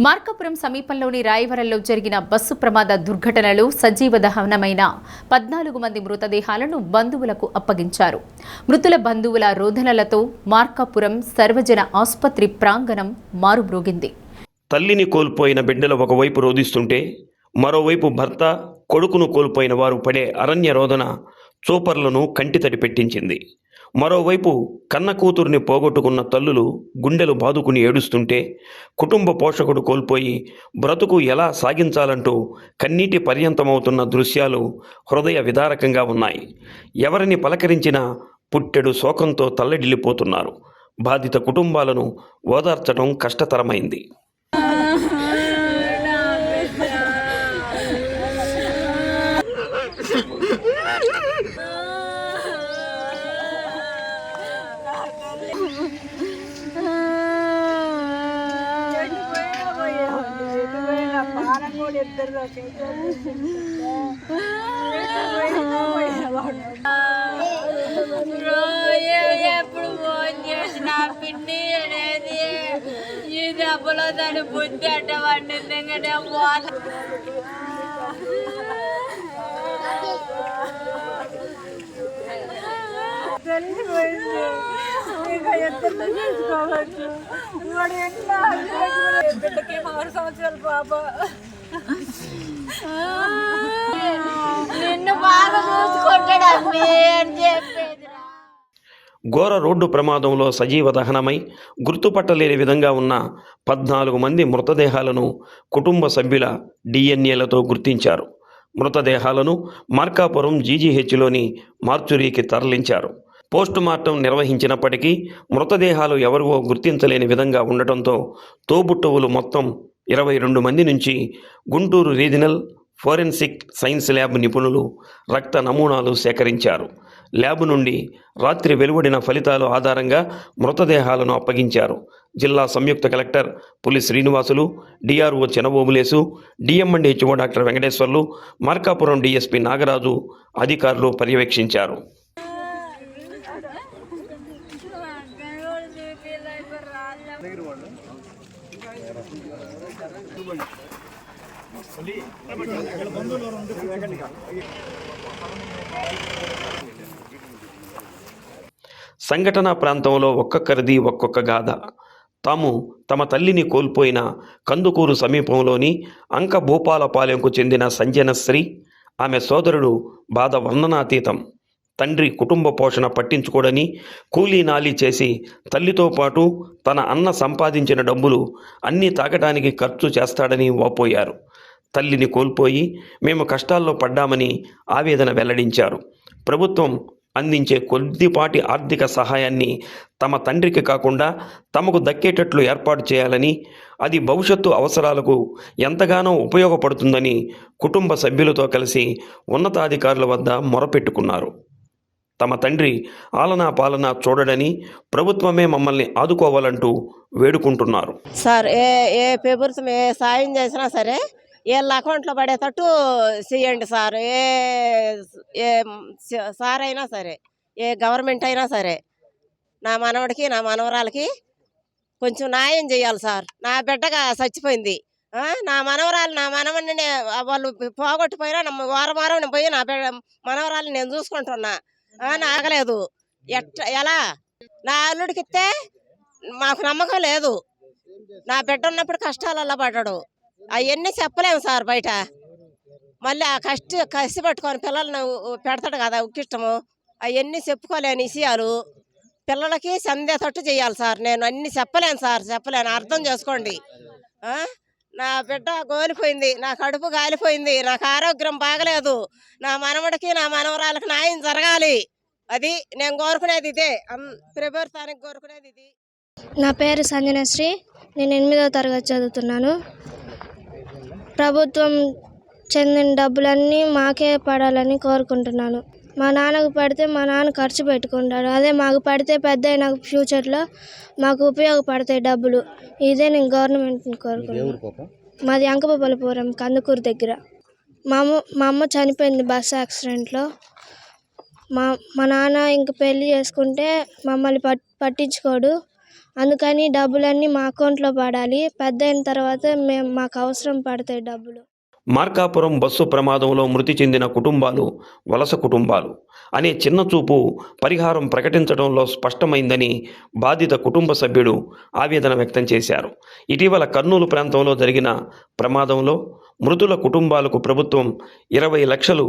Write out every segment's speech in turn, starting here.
మార్కాపురం సమీపంలోని రాయవరంలో జరిగిన బస్సు ప్రమాద దుర్ఘటనలో సజీవ దహనమైన 14 మంది మృతదేహాలను బంధువులకు అప్పగించారు. మృతుల బంధువుల రోదనలతో మార్కాపురం సర్వజన ఆసుపత్రి ప్రాంగణం మారుమ్రోగింది. తల్లిని కోల్పోయిన బిడ్డలు ఒకవైపు రోదిస్తుంటే మరోవైపు భర్త కొడుకును కోల్పోయిన వారు పడే అరణ్య రోదన చూపర్లను కంటితడి పెట్టించింది. మరోవైపు కన్న కూతుర్ని పోగొట్టుకున్న తల్లులు గుండెలు బాదుకుని ఏడుస్తుంటే కుటుంబ పోషకుడు కోల్పోయి బ్రతుకు ఎలా సాగించాలంటూ కన్నీటి పర్యంతమవుతున్న దృశ్యాలు హృదయ విదారకంగా ఉన్నాయి. ఎవరిని పలకరించినా పుట్టెడు శోకంతో తల్లడిల్లిపోతున్నారు. బాధిత కుటుంబాలను ఓదార్చడం కష్టతరమైంది. ఎప్పుడు ఫోన్ చేసిన పిన్ని అనేది ఈ దెబ్బలో దాని బుద్ధి అట్ట వండింది. చేసుకోవచ్చు బిడ్డకి 6 సంవత్సరాలు బాబా నిన్ను బాగా చూసుకుంటాడు అని చెప్పేది. ఘోర రోడ్డు ప్రమాదంలో సజీవ దహనమై గుర్తుపట్టలేని విధంగా ఉన్న 14 మంది మృతదేహాలను కుటుంబ సభ్యుల డిఎన్ఏలతో గుర్తించారు. మృతదేహాలను మార్కాపురం జీజీహెచ్లోని మార్చురీకి తరలించారు. పోస్టుమార్టం నిర్వహించినప్పటికీ మృతదేహాలు ఎవరివో గుర్తించలేని విధంగా ఉండటంతో తోబుట్టువులు మొత్తం 22 మంది నుంచి Guntur regional forensic science lab నిపుణులు రక్త నమూనాలు సేకరించారు. ల్యాబ్ నుండి రాత్రి వెలువడిన ఫలితాల ఆధారంగా మృతదేహాలను అప్పగించారు. జిల్లా సంయుక్త collector Puli Srinivasulu, DRO Chenabobulesu, DMHO doctor Venkateswarlu, Markapuram DSP Nagaraju అధికారులు పర్యవేక్షించారు. సంఘటనా ప్రాంతంలో ఒక్కొక్కరిది ఒక్కొక్క గాథ. తాము తమ తల్లిని కోల్పోయిన కందుకూరు సమీపంలోని అంక భూపాలపాలెంకు చెందిన సంజనశ్రీ, ఆమె సోదరుడు బాధ వర్ణనాతీతం. తండ్రి కుటుంబ పోషణ పట్టించుకోడని కూలీ నాలీ చేసి తల్లితో పాటు తన అన్న సంపాదించిన డబ్బులు అన్నీ తాగడానికి ఖర్చు చేస్తాడని వాపోయారు. తల్లిని కోల్పోయి మేము కష్టాల్లో పడ్డామని ఆవేదన వెల్లడించారు. ప్రభుత్వం అందించే కొద్దిపాటి ఆర్థిక సహాయాన్ని తమ తండ్రికి కాకుండా తమకు దక్కేటట్లు ఏర్పాటు చేయాలని, అది భవిష్యత్తు అవసరాలకు ఎంతగానో ఉపయోగపడుతుందని కుటుంబ సభ్యులతో కలిసి ఉన్నతాధికారుల వద్ద మొరపెట్టుకున్నారు. తమ తండ్రి ఆలనా పాలనా చూడడని ప్రభుత్వమే మమ్మల్ని ఆదుకోవాలంటూ వేడుకుంటున్నారు. సార్ ఏ ప్రభుత్వం ఏ సాయం చేసినా సరే వీళ్ళ అకౌంట్లో పడేటట్టు చేయండి సార్. ఏ సార్ అయినా సరే, ఏ గవర్నమెంట్ అయినా సరే నా మనవడికి నా మనవరాలకి కొంచెం న్యాయం చేయాలి సార్. నా బిడ్డగా చచ్చిపోయింది. నా మనవరాలు నా మనవడిని వాళ్ళు పోగొట్టిపోయినా వారం పోయి నా మనవరాలు నేను చూసుకుంటున్నా. నాగలేదు ఎలా నా అల్లుడికి ఇస్తే మాకు నమ్మకం లేదు. నా బిడ్డ ఉన్నప్పుడు కష్టాలల్లా పడ్డాడు. అవన్నీ చెప్పలేము సార్ బయట. మళ్ళీ ఆ కసి పట్టుకొని పిల్లలను పెడతాడు కదా ఉక్కిష్టము. అవన్నీ చెప్పుకోలేని విషయాలు పిల్లలకి సందేతట్టు చేయాలి సార్. నేను అన్ని చెప్పలేను సార్, చెప్పలేను. అర్థం చేసుకోండి. నా బిడ్డ గోలిపోయింది, నా కడుపు గాలిపోయింది, నాకు ఆరోగ్యం బాగలేదు. నా మనవడికి నా మనవరాలకు న్యాయం జరగాలి. అది నేను కోరుకునేది ఇదే, ప్రభుత్వానికి కోరుకునేది ఇది. నా పేరు సంజనశ్రీ, నేను 8వ తరగతి చదువుతున్నాను. ప్రభుత్వం చెందిన డబ్బులన్నీ మాకే పడాలని కోరుకుంటున్నాను. మా నాన్నకు పడితే మా నాన్న ఖర్చు పెట్టుకుంటాడు. అదే మాకు పడితే పెద్ద అయిన ఫ్యూచర్లో మాకు ఉపయోగపడతాయి డబ్బులు. ఇదే నేను గవర్నమెంట్ని కోరుకుంటున్నాను. మాది అంకభూపాలపురం కందుకూరు దగ్గర. మా అమ్మ చనిపోయింది బస్సు యాక్సిడెంట్లో. మా నాన్న ఇంక పెళ్లి చేసుకుంటే మమ్మల్ని పట్టించుకోడు. అందుకని డబ్బులన్నీ మా అకౌంట్లో పడాలి. పెద్ద అయిన తర్వాత మాకు అవసరం పడతాయి డబ్బులు. మార్కాపురం బస్సు ప్రమాదంలో మృతి చెందిన కుటుంబాలు వలస కుటుంబాలు అనే చిన్న చూపు పరిహారం ప్రకటించడంలో స్పష్టమైందని బాధిత కుటుంబ సభ్యుడు ఆవేదన వ్యక్తం చేశారు. ఇటీవల కర్నూలు ప్రాంతంలో జరిగిన ప్రమాదంలో మృతుల కుటుంబాలకు ప్రభుత్వం 20 లక్షలు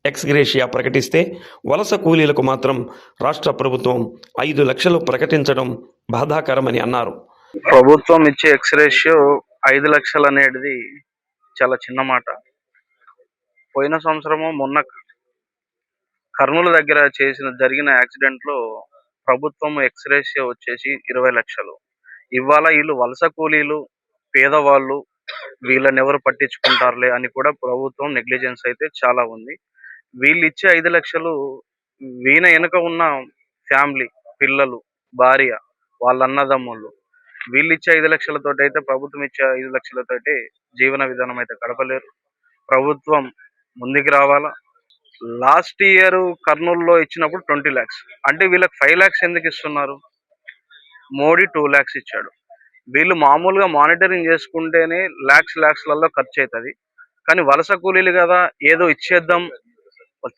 ఎక్స్గ్రేషియా ప్రకటిస్తే వలస కూలీలకు మాత్రం రాష్ట్ర ప్రభుత్వం 5 లక్షలు ప్రకటించడం బాధాకరమని అన్నారు. ప్రభుత్వం ఇచ్చే ఎక్స్గ్రేషియో 5 లక్షలు అనేది చాలా చిన్న మాట. పోయిన సంవత్సరము మొన్న కర్నూలు దగ్గర జరిగిన యాక్సిడెంట్లో ప్రభుత్వం ఎక్స్గ్రేషియో వచ్చేసి 20 లక్షలు. ఇవాళ వీళ్ళు వలస కూలీలు, పేదవాళ్ళు, వీళ్ళని ఎవరు పట్టించుకుంటారులే అని కూడా ప్రభుత్వం నెగ్లిజెన్స్ అయితే చాలా ఉంది. వీళ్ళు ఇచ్చే 5 లక్షలు వీణ వెనుక ఉన్న ఫ్యామిలీ, పిల్లలు, భార్య, వాళ్ళ అన్నదమ్ముళ్ళు, వీళ్ళు ఇచ్చే 5 లక్షలతోటి అయితే ప్రభుత్వం ఇచ్చే 5 లక్షలతోటి జీవన విధానం అయితే గడపలేరు. ప్రభుత్వం ముందుకు రావాలా. లాస్ట్ ఇయర్ కర్నూలులో ఇచ్చినప్పుడు 20 lakhs, అంటే వీళ్ళకి 5 lakhs ఎందుకు ఇస్తున్నారు? మోడీ 2 lakhs ఇచ్చాడు. వీళ్ళు మామూలుగా మానిటరింగ్ చేసుకుంటేనే లాక్స్లలో ఖర్చు అవుతుంది. కానీ వలస కూలీలు కదా, ఏదో ఇచ్చేద్దాం,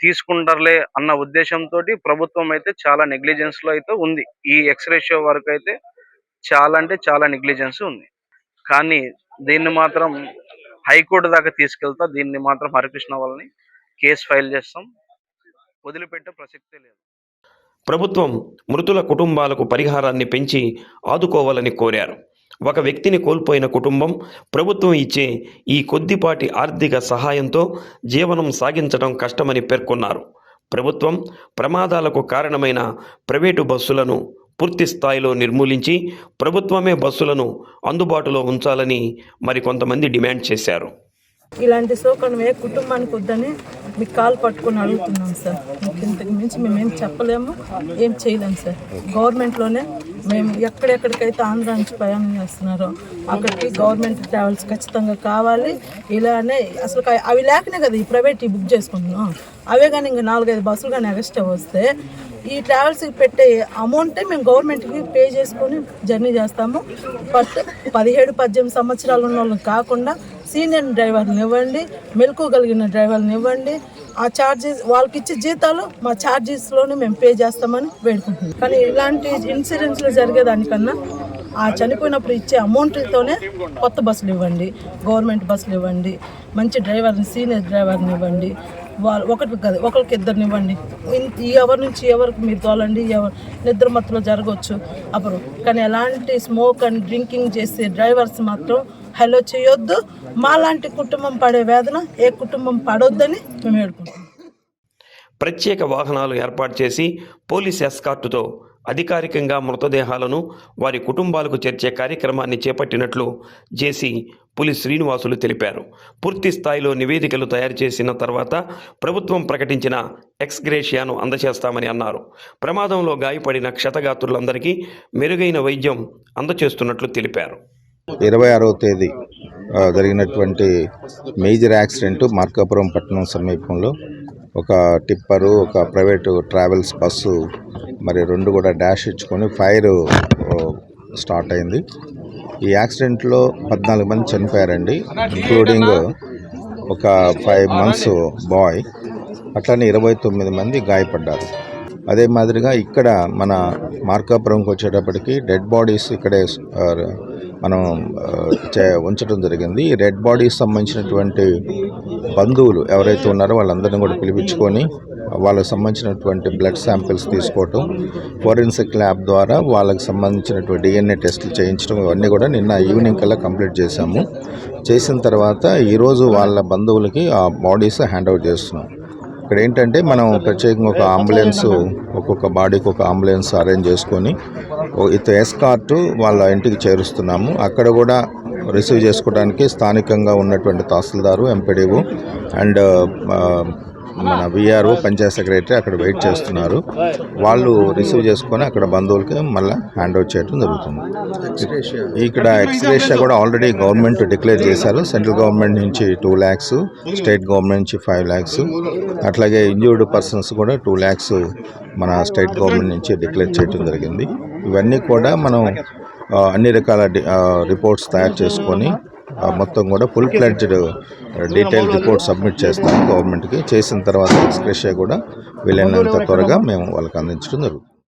తీసుకుంటారులే అన్న ఉద్దేశంతో ప్రభుత్వం అయితే చాలా నెగ్లిజెన్స్ లో అయితే ఉంది. ఈ ఎక్స్గ్రేషియో వరకు అయితే చాలా అంటే చాలా నెగ్లిజెన్స్ ఉంది. కానీ దీన్ని మాత్రం హైకోర్టు దాకా తీసుకెళ్తా, దీన్ని మాత్రం హరికృష్ణ వాళ్ళని కేసు ఫైల్ చేస్తాం, వదిలిపెట్టే ప్రసక్తే లేదు. ప్రభుత్వం మృతుల కుటుంబాలకు పరిహారాన్ని పెంచి ఆదుకోవాలని కోరారు. ఒక వ్యక్తిని కోల్పోయిన కుటుంబం ప్రభుత్వం ఇచ్చే ఈ కొద్దిపాటి ఆర్థిక సహాయంతో జీవనం సాగించడం కష్టమని పేర్కొన్నారు. ప్రభుత్వం ప్రమాదాలకు కారణమైన ప్రైవేటు బస్సులను పూర్తి స్థాయిలో నిర్మూలించి ప్రభుత్వమే బస్సులను అందుబాటులో ఉంచాలని మరికొంతమంది డిమాండ్ చేశారు. ఇలాంటి శోకం ఏ కుటుంబానికి వద్దని మీకు కాలు పట్టుకొని అడుగుతున్నాం సార్. మీకు ఇంతకు మించి మేమేం చెప్పలేము, ఏం చేయలేము సార్. గవర్నమెంట్లోనే మేము ఎక్కడెక్కడికైతే ఆంధ్ర నుంచి ప్రయాణం చేస్తున్నారో అక్కడికి గవర్నమెంట్ ట్రావెల్స్ ఖచ్చితంగా కావాలి. ఇలానే అసలు అవి లేకనే కదా ఈ ప్రైవేట్ బుక్ చేసుకుంటున్నాం. అవే కానీ ఇంకా 4-5 బస్సులు కానీ ఎక్స్ట్రా వస్తే ఈ ట్రావెల్స్కి పెట్టే అమౌంటే మేము గవర్నమెంట్కి పే చేసుకొని జర్నీ చేస్తాము. బట్ 17-18 సంవత్సరాలు ఉన్న వాళ్ళని కాకుండా సీనియర్ డ్రైవర్ని ఇవ్వండి, మెలకువగలిగిన డ్రైవర్ని ఇవ్వండి. ఆ ఛార్జెస్ వాళ్ళకి ఇచ్చే జీతాలు మా ఛార్జెస్లోనే మేము పే చేస్తామని వేడుకుంటున్నాం. కానీ ఇలాంటి ఇన్సిడెంట్స్లో జరిగేదానికన్నా ఆ చనిపోయినప్పుడు ఇచ్చే అమౌంట్తోనే కొత్త బస్సులు ఇవ్వండి, గవర్నమెంట్ బస్సులు ఇవ్వండి, మంచి డ్రైవర్ని, సీనియర్ డ్రైవర్ని ఇవ్వండి. వాళ్ళు ఒకరికి కాదు, ఒకరికి 2 ఇవ్వండి. ఎవరి నుంచి ఎవరికి మీరు తోలండి, ఎవరు నిద్ర మత్తులో జరగవచ్చు అప్పుడు. కానీ ఎలాంటి స్మోక్ అండ్ డ్రింకింగ్ చేసే డ్రైవర్స్ మాత్రం హలో చేయొద్దు. మాలాంటి కుటుంబం పడే వేదన ఏ కుటుంబం పడొద్దని మేము వేడుకుంటాం. ప్రత్యేక వాహనాలు ఏర్పాటు చేసి పోలీస్ ఎస్కార్టుతో అధికారికంగా మృతదేహాలను వారి కుటుంబాలకు చేర్చే కార్యక్రమాన్ని చేపట్టినట్లు జేసీ పులి శ్రీనివాసులు తెలిపారు. పూర్తి స్థాయిలో నివేదికలు తయారు చేసిన తర్వాత ప్రభుత్వం ప్రకటించిన ఎక్స్గ్రేషియాను అందజేస్తామని అన్నారు. ప్రమాదంలో గాయపడిన క్షతగాత్రులందరికీ మెరుగైన వైద్యం అందజేస్తున్నట్లు తెలిపారు. 26వ తేదీ జరిగినటువంటి మేజర్ యాక్సిడెంట్ మార్కాపురం పట్టణం సమీపంలో ఒక టిప్పరు, ఒక ప్రైవేటు ట్రావెల్స్ బస్సు మరి 2 కూడా డాష్ ఇచ్చుకొని ఫైర్ స్టార్ట్ అయింది. ఈ యాక్సిడెంట్లో 14 మంది చనిపోయారండి, ఇంక్లూడింగ్ ఒక 5 months బాయ్. అట్లనే 29 మంది గాయపడ్డారు. అదే మాదిరిగా ఇక్కడ మన మార్కాపురంకి వచ్చేటప్పటికి డెడ్ బాడీస్ ఇక్కడే మనం ఉంచడం జరిగింది. ఈ డెడ్ బాడీస్ సంబంధించినటువంటి బంధువులు ఎవరైతే ఉన్నారో వాళ్ళందరినీ కూడా పిలిపించుకొని వాళ్ళకి సంబంధించినటువంటి బ్లడ్ శాంపిల్స్ తీసుకోవటం, ఫోరెన్సిక్ ల్యాబ్ ద్వారా వాళ్ళకి సంబంధించినటువంటి DNA టెస్టులు చేయించడం, ఇవన్నీ కూడా నిన్న ఈవినింగ్ కల్లా కంప్లీట్ చేశాము. చేసిన తర్వాత ఈరోజు వాళ్ళ బంధువులకి ఆ బాడీస్ హ్యాండ్ ఓవర్ చేస్తున్నాం. ఇక్కడ ఏంటంటే మనం ప్రత్యేకంగా ఒక అంబులెన్స్, ఒక్కొక్క బాడీకి ఒక అంబులెన్స్ అరేంజ్ చేసుకొని ఎస్కార్ట్ వాళ్ళ ఇంటికి చేరుస్తున్నాము. అక్కడ కూడా రిసీవ్ చేసుకోవడానికి స్థానికంగా ఉన్నటువంటి తహసీల్దారు, ఎంపీడీఓ అండ్ మన విఆర్ఓ, పంచాయత్ సెక్రటరీ అక్కడ వెయిట్ చేస్తున్నారు. వాళ్ళు రిసీవ్ చేసుకొని అక్కడ బంధువులకి మళ్ళీ హ్యాండ్ ఓవర్ చేయడం జరుగుతుంది. ఇక్కడ ఎక్స్గ్రేషియా కూడా ఆల్రెడీ గవర్నమెంట్ డిక్లేర్ చేశారు. సెంట్రల్ గవర్నమెంట్ నుంచి 2 lakhs, స్టేట్ గవర్నమెంట్ నుంచి 5 lakhs, అట్లాగే ఇంజ్యూర్డ్ పర్సన్స్ కూడా 2 lakhs మన స్టేట్ గవర్నమెంట్ నుంచి డిక్లేర్ చేయడం జరిగింది. ఇవన్నీ కూడా మనం అన్ని రకాల రిపోర్ట్స్ తయారు చేసుకొని మొత్తం కూడా full fledged detail report submit చేస్తాం గవర్నమెంట్కి. చేసిన తర్వాత ఎక్స్‌గ్రేషియా కూడా వీలైనంత త్వరగా మేము వాళ్ళకి అందించడం జరుగుతుంది.